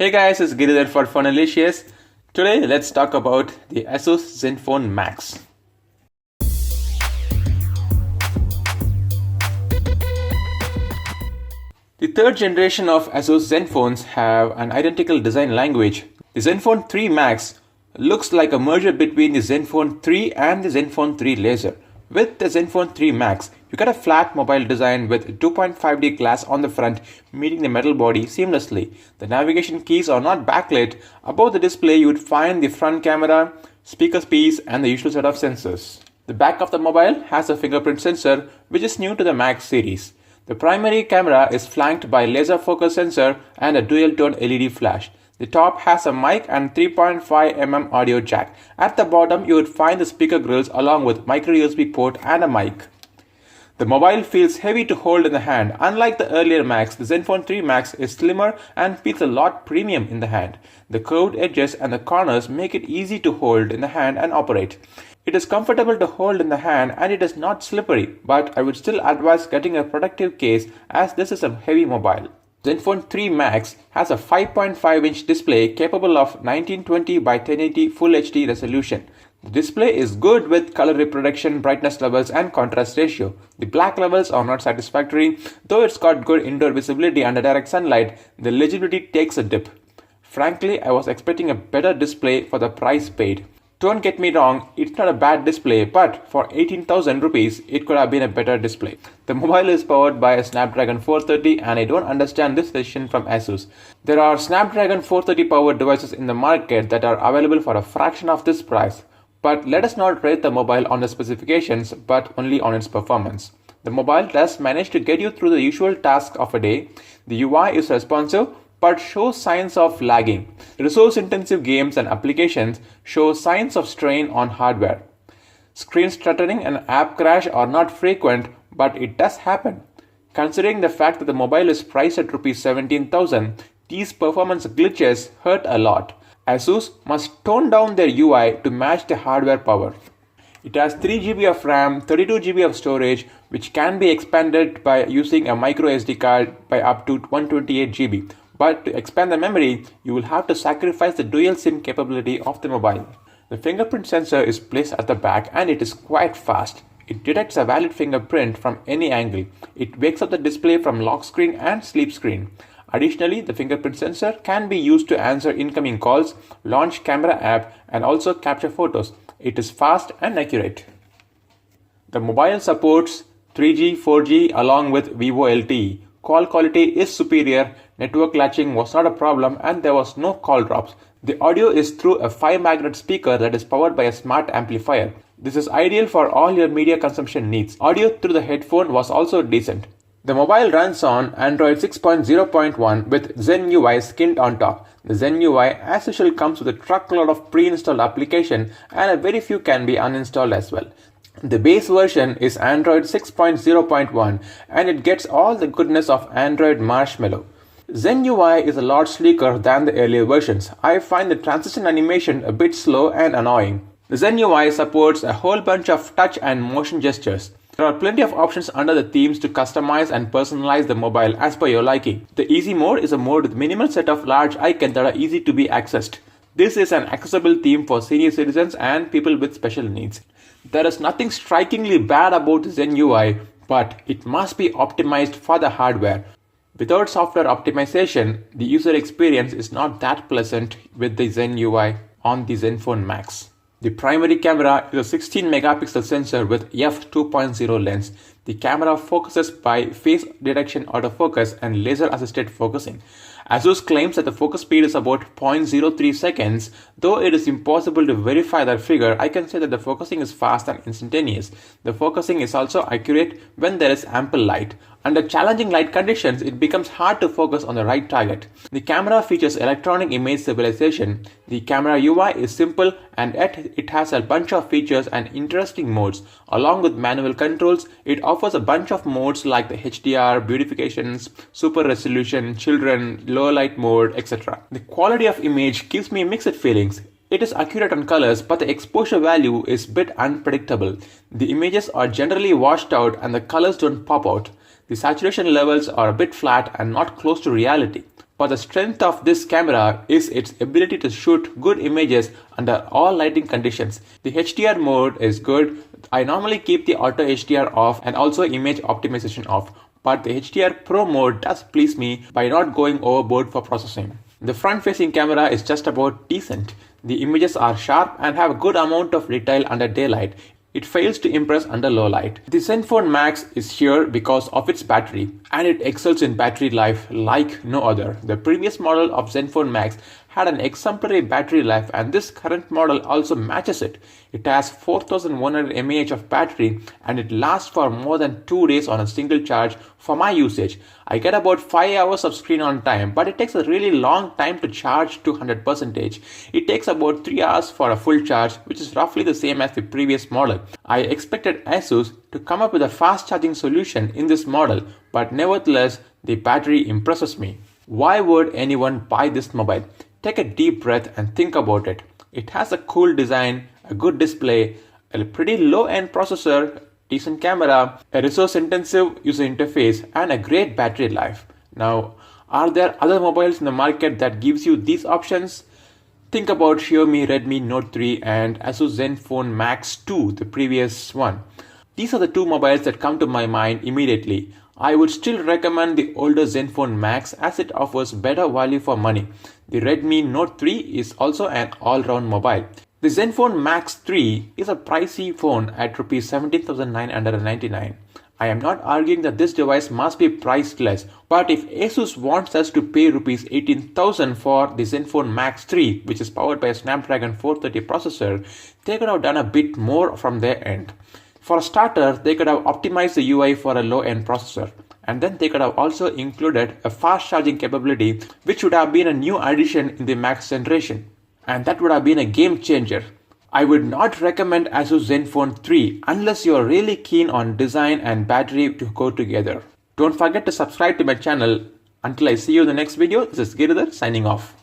Hey guys, it's Giridhar for Phonalicious. Today let's talk about the Asus Zenfone Max. The third generation of Asus Zenphones have an identical design language. The Zenfone 3 Max looks like a merger between the Zenfone 3 and the Zenfone 3 Laser. With the Zenfone 3 Max, you get a flat mobile design with 2.5D glass on the front, meeting the metal body seamlessly. The navigation keys are not backlit. Above the display, you would find the front camera, speaker piece, and the usual set of sensors. The back of the mobile has a fingerprint sensor, which is new to the Max series. The primary camera is flanked by laser focus sensor and a dual-tone LED flash. The top has a mic and 3.5mm audio jack. At the bottom, you would find the speaker grills along with micro USB port and a mic. The mobile feels heavy to hold in the hand. Unlike the earlier Max, the Zenfone 3 Max is slimmer and feels a lot premium in the hand. The curved edges and the corners make it easy to hold in the hand and operate. It is comfortable to hold in the hand and it is not slippery, but I would still advise getting a protective case as this is a heavy mobile. Zenfone 3 Max has a 5.5-inch display capable of 1920 by 1080 Full HD resolution. The display is good with color reproduction, brightness levels and contrast ratio. The black levels are not satisfactory. Though it's got good indoor visibility under direct sunlight, the legibility takes a dip. Frankly, I was expecting a better display for the price paid. Don't get me wrong, it's not a bad display, but for 18,000 rupees, it could have been a better display. The mobile is powered by a Snapdragon 430 and I don't understand this decision from Asus. There are Snapdragon 430 powered devices in the market that are available for a fraction of this price. But let us not rate the mobile on the specifications, but only on its performance. The mobile does manage to get you through the usual tasks of a day. The UI is responsive, but shows signs of lagging. Resource-intensive games and applications show signs of strain on hardware. Screen stuttering and app crash are not frequent, but it does happen. Considering the fact that the mobile is priced at Rs 17,000, these performance glitches hurt a lot. Asus must tone down their UI to match the hardware power. It has 3GB of RAM, 32GB of storage, which can be expanded by using a micro SD card by up to 128GB. But to expand the memory, you will have to sacrifice the dual SIM capability of the mobile. The fingerprint sensor is placed at the back and it is quite fast. It detects a valid fingerprint from any angle. It wakes up the display from lock screen and sleep screen. Additionally, the fingerprint sensor can be used to answer incoming calls, launch camera app, and also capture photos. It is fast and accurate. The mobile supports 3G, 4G along with Vivo LTE. Call quality is superior, network latching was not a problem and there was no call drops. The audio is through a 5-magnet speaker that is powered by a smart amplifier. This is ideal for all your media consumption needs. Audio through the headphone was also decent. The mobile runs on Android 6.0.1 with Zen UI skinned on top. The Zen UI as usual comes with a truckload of pre-installed applications and a very few can be uninstalled as well. The base version is Android 6.0.1 and it gets all the goodness of Android Marshmallow. Zen UI is a lot sleeker than the earlier versions. I find the transition animation a bit slow and annoying. The Zen UI supports a whole bunch of touch and motion gestures. There are plenty of options under the themes to customize and personalize the mobile as per your liking. The easy mode is a mode with minimal set of large icons that are easy to be accessed. This is an accessible theme for senior citizens and people with special needs. There is nothing strikingly bad about the Zen UI, but it must be optimized for the hardware. Without software optimization, the user experience is not that pleasant with the Zen UI on the Zenfone Max. The primary camera is a 16-megapixel sensor with f2.0 lens. The camera focuses by face detection autofocus and laser-assisted focusing. Asus claims that the focus speed is about 0.03 seconds. Though it is impossible to verify that figure, I can say that the focusing is fast and instantaneous. The focusing is also accurate when there is ample light. Under challenging light conditions, it becomes hard to focus on the right target. The camera features electronic image stabilization. The camera UI is simple and yet it has a bunch of features and interesting modes. Along with manual controls, it offers a bunch of modes like the HDR, beautifications, super resolution, children, low light mode, etc. The quality of image gives me mixed feelings. It is accurate on colors, but the exposure value is a bit unpredictable. The images are generally washed out and the colors don't pop out. The saturation levels are a bit flat and not close to reality. but the strength of this camera is its ability to shoot good images under all lighting conditions. The HDR mode is good. I normally keep the auto HDR off and also image optimization off, but the HDR Pro mode does please me by not going overboard for processing. The front-facing camera is just about decent. The images are sharp and have a good amount of detail under daylight. It fails to impress under low light. The Zenfone Max is here because of its battery, and it excels in battery life like no other. The previous model of Zenfone Max had an exemplary battery life, and this current model also matches it. It has 4100 mAh of battery, and it lasts for more than 2 days on a single charge for my usage. I get about 5 hours of screen on time, but it takes a really long time to charge to 100%. It takes about 3 hours for a full charge, which is roughly the same as the previous model. I expected Asus to come up with a fast charging solution in this model, but nevertheless, the battery impresses me. Why would anyone buy this mobile? Take a deep breath and think about it. It has a cool design, a good display, a pretty low-end processor, decent camera, a resource-intensive user interface, and a great battery life. Now, are there other mobiles in the market that gives you these options? Think about Xiaomi Redmi Note 3 and Asus Zenfone Max 2, the previous one. These are the two mobiles that come to my mind immediately. I would still recommend the older Zenfone Max as it offers better value for money. The Redmi Note 3 is also an all-round mobile. The Zenfone Max 3 is a pricey phone at Rs 17,999. I am not arguing that this device must be priced less, but if Asus wants us to pay Rs 18,000 for the Zenfone Max 3, which is powered by a Snapdragon 430 processor, they could have done a bit more from their end. For a starter, they could have optimized the UI for a low-end processor, and then they could have also included a fast charging capability, which would have been a new addition in the Max generation, and that would have been a game changer. I would not recommend Asus Zenfone 3 unless you are really keen on design and battery to go together. Don't forget to subscribe to my channel. Until I see you in the next video, this is Giridhar signing off.